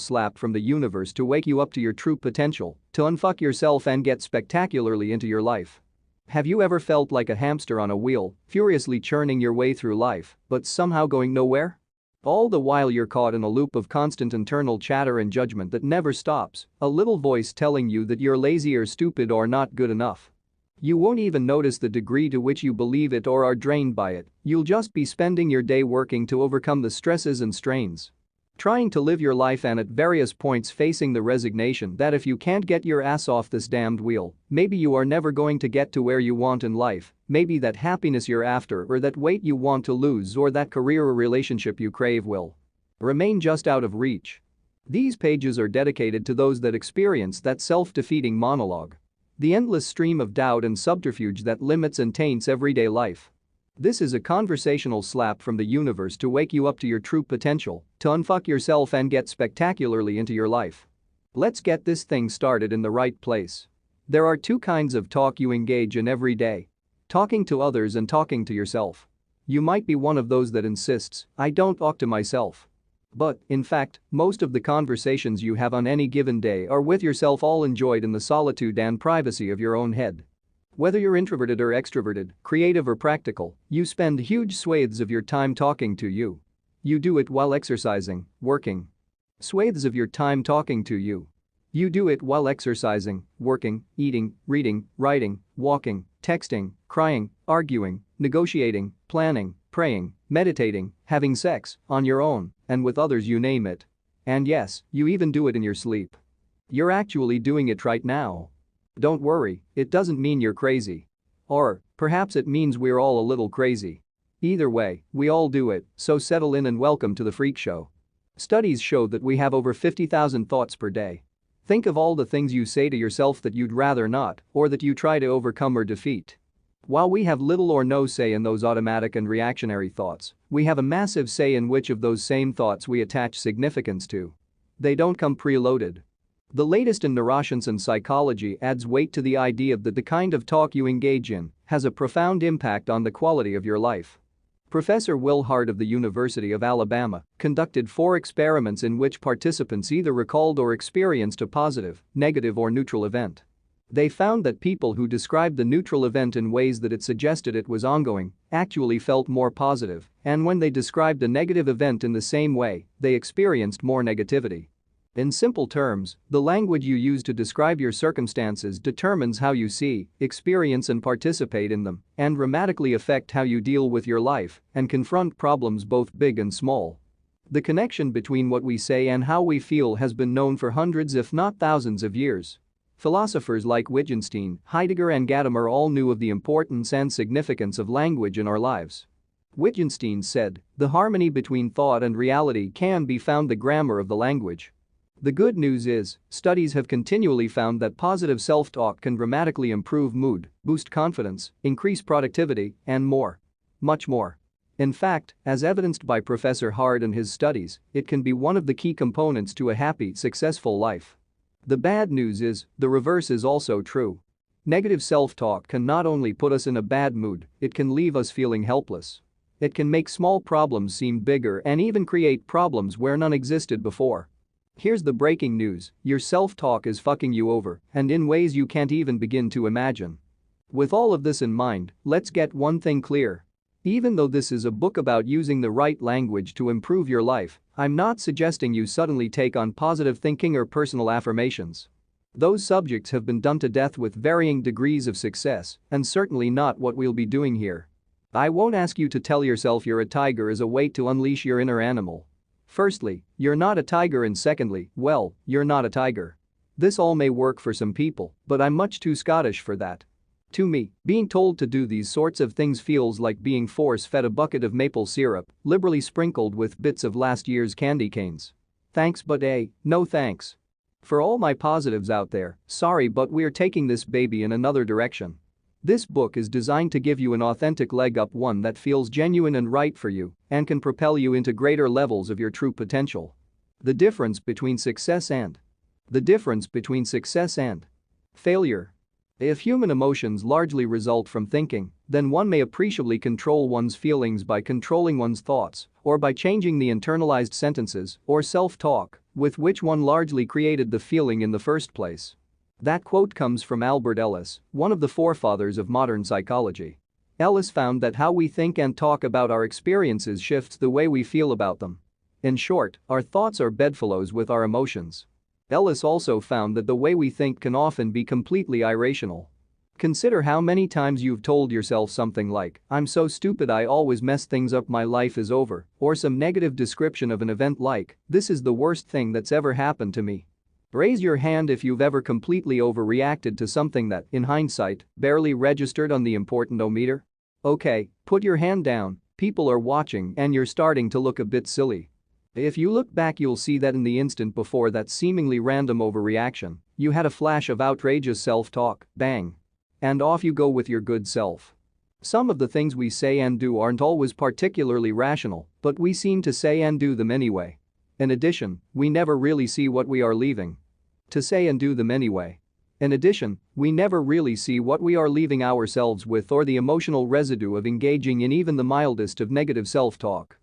slap from the universe to wake you up to your true potential, to unfuck yourself and get spectacularly into your life. Have you ever felt like a hamster on a wheel, furiously churning your way through life, but somehow going nowhere? All the while you're caught in a loop of constant internal chatter and judgment that never stops, a little voice telling you that you're lazy or stupid or not good enough. You won't even notice the degree to which you believe it or are drained by it, you'll just be spending your day working to overcome the stresses and strains. Trying to live your life and at various points facing the resignation that if you can't get your ass off this damned wheel, maybe you are never going to get to where you want in life, maybe that happiness you're after or that weight you want to lose or that career or relationship you crave will remain just out of reach. These pages are dedicated to those that experience that self-defeating monologue. The endless stream of doubt and subterfuge that limits and taints everyday life. This is a conversational slap from the universe to wake you up to your true potential, to unfuck yourself and get spectacularly into your life. Let's get this thing started in the right place. There are two kinds of talk you engage in every day. Talking to others and talking to yourself. You might be one of those that insists, "I don't talk to myself." But, in fact, most of the conversations you have on any given day are with yourself, all enjoyed in the solitude and privacy of your own head. Whether you're introverted or extroverted, creative or practical, you spend huge swathes of your time talking to you. You do it while exercising, working. Swathes of your time talking to you. You do it while exercising, working, eating, reading, writing, walking, texting, crying, arguing, negotiating, planning, praying, meditating, having sex, on your own, and with others, you name it. And yes, you even do it in your sleep. You're actually doing it right now. Don't worry, it doesn't mean you're crazy. Or, perhaps it means we're all a little crazy. Either way, we all do it, so settle in and welcome to the freak show. Studies show that we have over 50,000 thoughts per day. Think of all the things you say to yourself that you'd rather not, or that you try to overcome or defeat. While we have little or no say in those automatic and reactionary thoughts, we have a massive say in which of those same thoughts we attach significance to. They don't come preloaded. The latest in neuroscience and psychology adds weight to the idea that the kind of talk you engage in has a profound impact on the quality of your life. Professor Will Hart of the University of Alabama conducted 4 experiments in which participants either recalled or experienced a positive, negative, or neutral event. They found that people who described the neutral event in ways that it suggested it was ongoing actually felt more positive, and when they described a negative event in the same way, they experienced more negativity. In simple terms, the language you use to describe your circumstances determines how you see, experience, and participate in them, and dramatically affect how you deal with your life and confront problems both big and small. The connection between what we say and how we feel has been known for hundreds if not thousands of years. Philosophers like Wittgenstein, Heidegger, and Gadamer all knew of the importance and significance of language in our lives. Wittgenstein said, "The harmony between thought and reality can be found in the grammar of the language." The good news is, studies have continually found that positive self-talk can dramatically improve mood, boost confidence, increase productivity, and more. Much more. In fact, as evidenced by Professor Hart and his studies, it can be one of the key components to a happy, successful life. The bad news is, the reverse is also true. Negative self-talk can not only put us in a bad mood, it can leave us feeling helpless. It can make small problems seem bigger and even create problems where none existed before. Here's the breaking news: your self-talk is fucking you over, and in ways you can't even begin to imagine. With all of this in mind, let's get one thing clear. Even though this is a book about using the right language to improve your life, I'm not suggesting you suddenly take on positive thinking or personal affirmations. Those subjects have been done to death with varying degrees of success, and certainly not what we'll be doing here. I won't ask you to tell yourself you're a tiger as a way to unleash your inner animal. Firstly, you're not a tiger, and secondly, well, you're not a tiger. This all may work for some people, but I'm much too Scottish for that. To me, being told to do these sorts of things feels like being force-fed a bucket of maple syrup, liberally sprinkled with bits of last year's candy canes. Thanks but no thanks. For all my positives out there, sorry but we're taking this baby in another direction. This book is designed to give you an authentic leg up, one that feels genuine and right for you and can propel you into greater levels of your true potential. The difference between success and failure. If human emotions largely result from thinking, then one may appreciably control one's feelings by controlling one's thoughts, or by changing the internalized sentences or self-talk with which one largely created the feeling in the first place. That quote comes from Albert Ellis, one of the forefathers of modern psychology. Ellis found that how we think and talk about our experiences shifts the way we feel about them. In short, our thoughts are bedfellows with our emotions. Ellis also found that the way we think can often be completely irrational. Consider how many times you've told yourself something like, "I'm so stupid, I always mess things up, my life is over," or some negative description of an event like, "This is the worst thing that's ever happened to me." Raise your hand if you've ever completely overreacted to something that, in hindsight, barely registered on the important-o-meter. Okay, put your hand down, people are watching and you're starting to look a bit silly. If you look back, you'll see that in the instant before that seemingly random overreaction, you had a flash of outrageous self-talk, bang. And off you go with your good self. Some of the things we say and do aren't always particularly rational, but we seem to say and do them anyway. In addition, we never really see what we are leaving to say and do them anyway. In addition, we never really see what we are leaving ourselves with or the emotional residue of engaging in even the mildest of negative self-talk.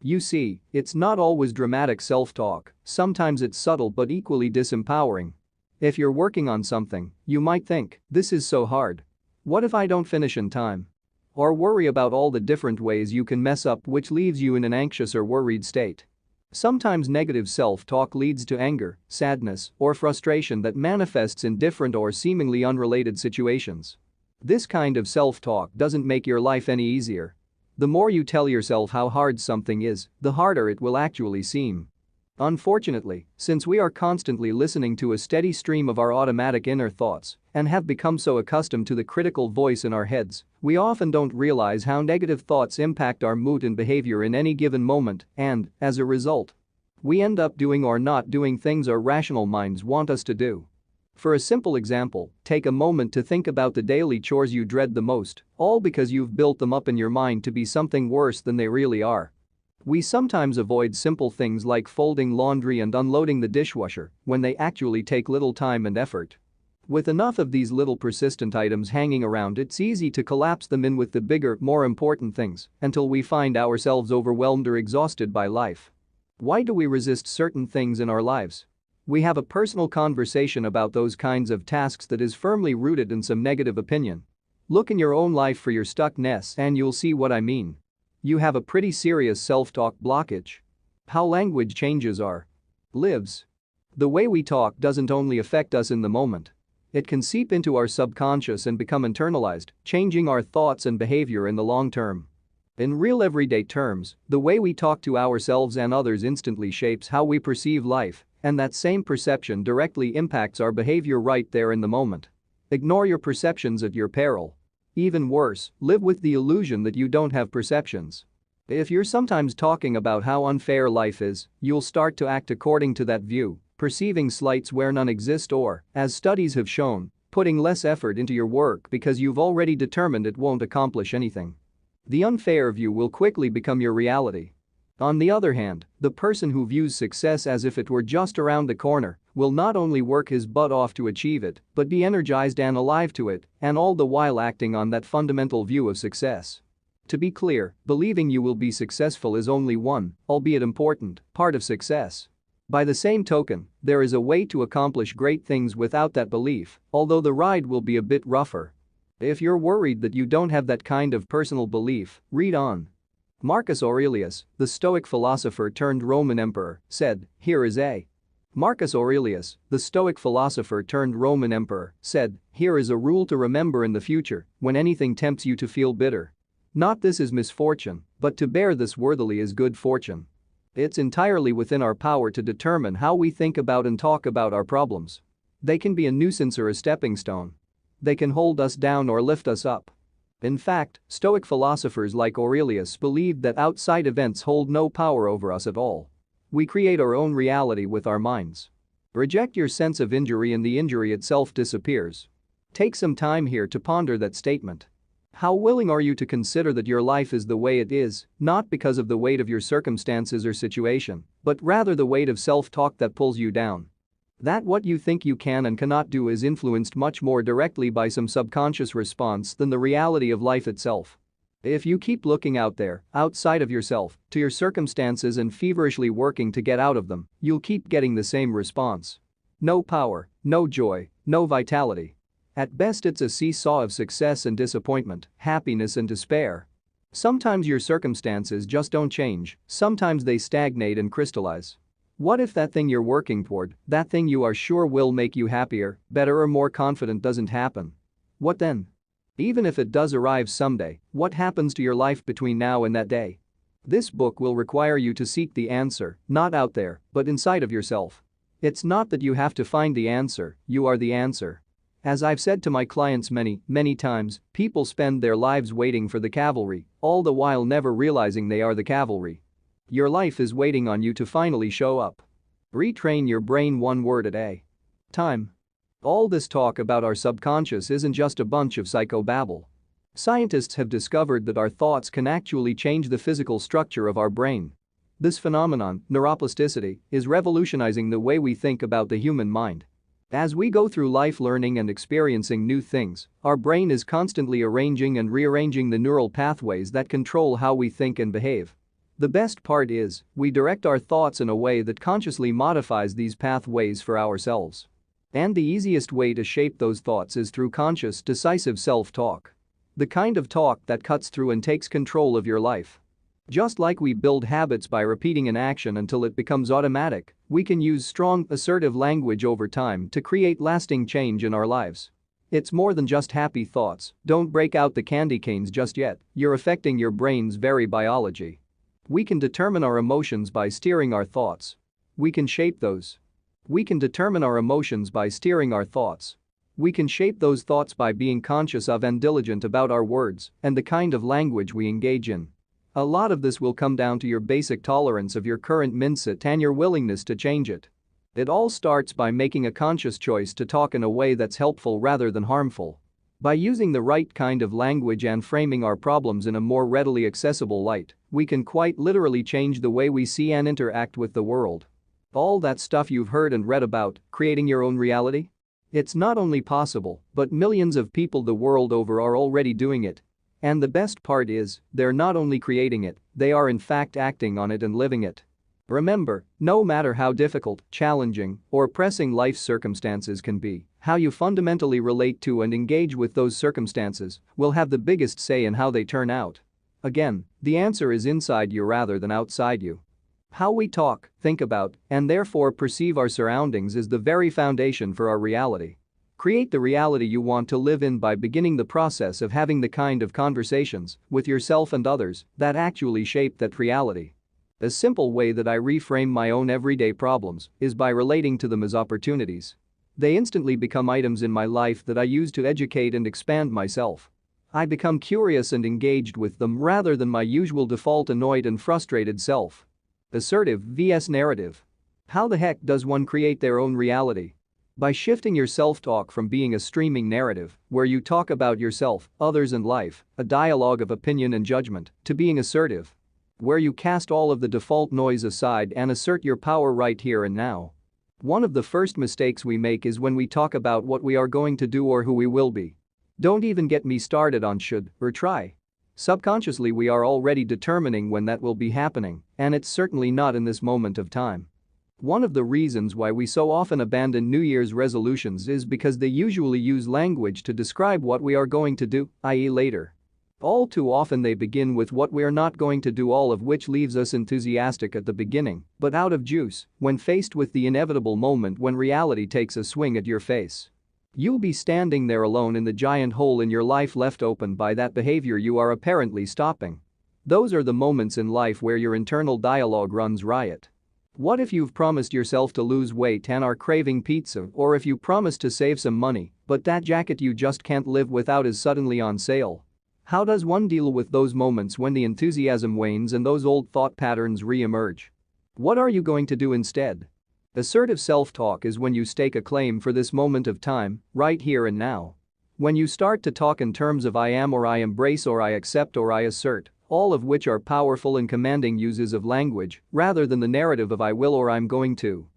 You see, it's not always dramatic self-talk, sometimes it's subtle but equally disempowering. If you're working on something, you might think, "This is so hard. What if I don't finish in time?" Or worry about all the different ways you can mess up, which leaves you in an anxious or worried state. Sometimes negative self-talk leads to anger, sadness, or frustration that manifests in different or seemingly unrelated situations. This kind of self-talk doesn't make your life any easier. The more you tell yourself how hard something is, the harder it will actually seem. Unfortunately, since we are constantly listening to a steady stream of our automatic inner thoughts and have become so accustomed to the critical voice in our heads, we often don't realize how negative thoughts impact our mood and behavior in any given moment and, as a result, we end up doing or not doing things our rational minds want us to do. For a simple example, take a moment to think about the daily chores you dread the most, all because you've built them up in your mind to be something worse than they really are. We sometimes avoid simple things like folding laundry and unloading the dishwasher when they actually take little time and effort. With enough of these little persistent items hanging around, it's easy to collapse them in with the bigger, more important things until we find ourselves overwhelmed or exhausted by life. Why do we resist certain things in our lives? We have a personal conversation about those kinds of tasks that is firmly rooted in some negative opinion. Look in your own life for your stuckness and you'll see what I mean. You have a pretty serious self-talk blockage. How language changes our lives. The way we talk doesn't only affect us in the moment. It can seep into our subconscious and become internalized, changing our thoughts and behavior in the long term. In real everyday terms, the way we talk to ourselves and others instantly shapes how we perceive life, and that same perception directly impacts our behavior right there in the moment. Ignore your perceptions at your peril. Even worse, live with the illusion that you don't have perceptions. If you're sometimes talking about how unfair life is, you'll start to act according to that view, perceiving slights where none exist or, as studies have shown, putting less effort into your work because you've already determined it won't accomplish anything. The unfair view will quickly become your reality. On the other hand, the person who views success as if it were just around the corner will not only work his butt off to achieve it, but be energized and alive to it, and all the while acting on that fundamental view of success. To be clear, believing you will be successful is only one, albeit important, part of success. By the same token, there is a way to accomplish great things without that belief, although the ride will be a bit rougher. If you're worried that you don't have that kind of personal belief, read on. Marcus Aurelius, the Stoic philosopher turned Roman emperor, said, "Here is a." Marcus Aurelius, the Stoic philosopher turned Roman emperor, said, "Here is a rule to remember in the future when anything tempts you to feel bitter. Not this is misfortune, but to bear this worthily is good fortune." It's entirely within our power to determine how we think about and talk about our problems. They can be a nuisance or a stepping stone. They can hold us down or lift us up. In fact, Stoic philosophers like Aurelius believed that outside events hold no power over us at all. We create our own reality with our minds. Reject your sense of injury and the injury itself disappears. Take some time here to ponder that statement. How willing are you to consider that your life is the way it is, not because of the weight of your circumstances or situation, but rather the weight of self-talk that pulls you down? That what you think you can and cannot do is influenced much more directly by some subconscious response than the reality of life itself. If you keep looking out there, outside of yourself, to your circumstances and feverishly working to get out of them, you'll keep getting the same response. No power, no joy, no vitality. At best it's a seesaw of success and disappointment, happiness and despair. Sometimes your circumstances just don't change, sometimes they stagnate and crystallize. What if that thing you're working toward, that thing you are sure will make you happier, better or more confident doesn't happen? What then? Even if it does arrive someday, what happens to your life between now and that day? This book will require you to seek the answer, not out there, but inside of yourself. It's not that you have to find the answer, you are the answer. As I've said to my clients many times, people spend their lives waiting for the cavalry, all the while never realizing they are the cavalry. Your life is waiting on you to finally show up. Retrain your brain one word a day. Time. All this talk about our subconscious isn't just a bunch of psychobabble. Scientists have discovered that our thoughts can actually change the physical structure of our brain. This phenomenon, neuroplasticity, is revolutionizing the way we think about the human mind. As we go through life learning and experiencing new things, our brain is constantly arranging and rearranging the neural pathways that control how we think and behave. The best part is, we direct our thoughts in a way that consciously modifies these pathways for ourselves. And the easiest way to shape those thoughts is through conscious, decisive self-talk. The kind of talk that cuts through and takes control of your life. Just like we build habits by repeating an action until it becomes automatic, we can use strong, assertive language over time to create lasting change in our lives. It's more than just happy thoughts, don't break out the candy canes just yet, you're affecting your brain's very biology. We can determine our emotions by steering our thoughts. We can shape those. We can determine our emotions by steering our thoughts. We can shape those thoughts by being conscious of and diligent about our words and the kind of language we engage in. A lot of this will come down to your basic tolerance of your current mindset and your willingness to change it. It all starts by making a conscious choice to talk in a way that's helpful rather than harmful. By using the right kind of language and framing our problems in a more readily accessible light, we can quite literally change the way we see and interact with the world. All that stuff you've heard and read about, creating your own reality? It's not only possible, but millions of people the world over are already doing it. And the best part is, they're not only creating it, they are in fact acting on it and living it. Remember, no matter how difficult, challenging, or pressing life's circumstances can be, how you fundamentally relate to and engage with those circumstances will have the biggest say in how they turn out. Again, the answer is inside you rather than outside you. How we talk, think about, and therefore perceive our surroundings is the very foundation for our reality. Create the reality you want to live in by beginning the process of having the kind of conversations with yourself and others that actually shape that reality. A simple way that I reframe my own everyday problems is by relating to them as opportunities. They instantly become items in my life that I use to educate and expand myself. I become curious and engaged with them rather than my usual default annoyed and frustrated self. Assertive vs narrative. How the heck does one create their own reality? By shifting your self-talk from being a streaming narrative, where you talk about yourself, others and life, a dialogue of opinion and judgment, to being assertive, where you cast all of the default noise aside and assert your power right here and now. One of the first mistakes we make is when we talk about what we are going to do or who we will be. Don't even get me started on should or try. Subconsciously we are already determining when that will be happening, and it's certainly not in this moment of time. One of the reasons why we so often abandon New Year's resolutions is because they usually use language to describe what we are going to do, i.e. later. All too often they begin with what we are not going to do, all of which leaves us enthusiastic at the beginning, but out of juice when faced with the inevitable moment when reality takes a swing at your face. You'll be standing there alone in the giant hole in your life left open by that behavior you are apparently stopping. Those are the moments in life where your internal dialogue runs riot. What if you've promised yourself to lose weight and are craving pizza, or if you promised to save some money, but that jacket you just can't live without is suddenly on sale? How does one deal with those moments when the enthusiasm wanes and those old thought patterns re-emerge? What are you going to do instead? Assertive self-talk is when you stake a claim for this moment of time, right here and now. When you start to talk in terms of I am or I embrace or I accept or I assert, all of which are powerful and commanding uses of language, rather than the narrative of I will or I'm going to.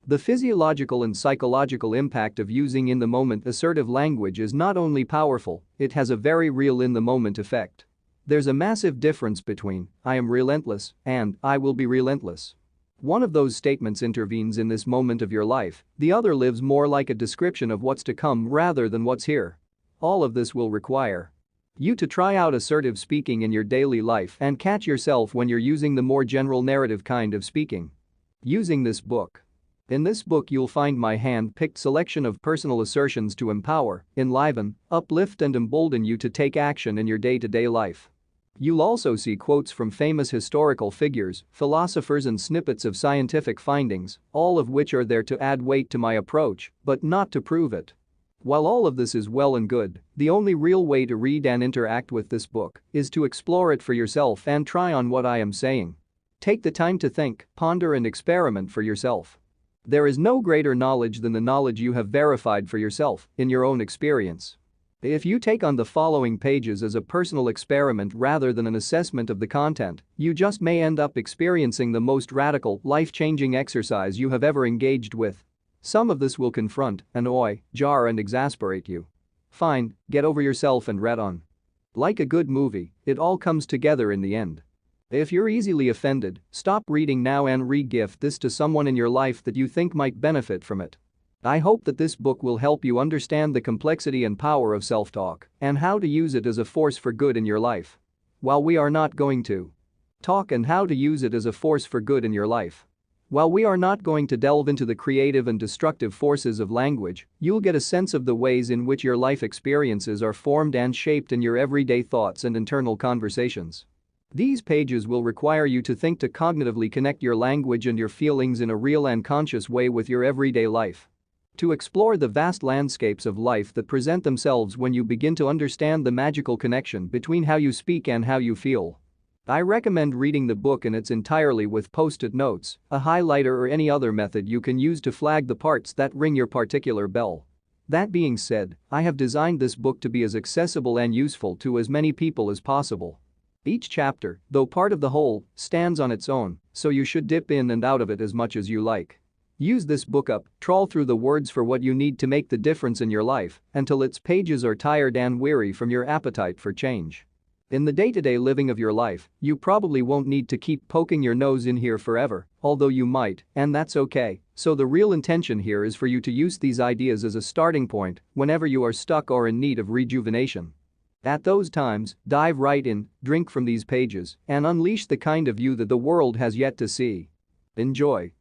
The physiological and psychological impact of using in-the-moment assertive language is not only powerful, it has a very real in-the-moment effect. There's a massive difference between "I am relentless" and "I will be relentless." One of those statements intervenes in this moment of your life, the other lives more like a description of what's to come rather than what's here. All of this will require you to try out assertive speaking in your daily life and catch yourself when you're using the more general narrative kind of speaking. Using this book. In this book you'll find my hand-picked selection of personal assertions to empower, enliven, uplift and embolden you to take action in your day-to-day life. You'll also see quotes from famous historical figures, philosophers and snippets of scientific findings, all of which are there to add weight to my approach, but not to prove it. While all of this is well and good, the only real way to read and interact with this book is to explore it for yourself and try on what I am saying. Take the time to think, ponder and experiment for yourself. There is no greater knowledge than the knowledge you have verified for yourself in your own experience. If you take on the following pages as a personal experiment rather than an assessment of the content, you just may end up experiencing the most radical, life-changing exercise you have ever engaged with. Some of this will confront, annoy, jar and exasperate you. Fine, get over yourself and read on. Like a good movie, it all comes together in the end. If you're easily offended, stop reading now and re-gift this to someone in your life that you think might benefit from it. I hope that this book will help you understand the complexity and power of self-talk and how to use it as a force for good in your life. While we are not going to talk and how to use it as a force for good in your life. While we are not going to delve into the creative and destructive forces of language, you'll get a sense of the ways in which your life experiences are formed and shaped in your everyday thoughts and internal conversations. These pages will require you to think to cognitively connect your language and your feelings in a real and conscious way with your everyday life. To explore the vast landscapes of life that present themselves when you begin to understand the magical connection between how you speak and how you feel. I recommend reading the book in its entirety with post-it notes, a highlighter or any other method you can use to flag the parts that ring your particular bell. That being said, I have designed this book to be as accessible and useful to as many people as possible. Each chapter, though part of the whole, stands on its own, so you should dip in and out of it as much as you like. Use this book up, trawl through the words for what you need to make the difference in your life until its pages are tired and weary from your appetite for change. In the day-to-day living of your life, you probably won't need to keep poking your nose in here forever, although you might, and that's okay, so the real intention here is for you to use these ideas as a starting point whenever you are stuck or in need of rejuvenation. At those times, dive right in, drink from these pages, and unleash the kind of you that the world has yet to see. Enjoy.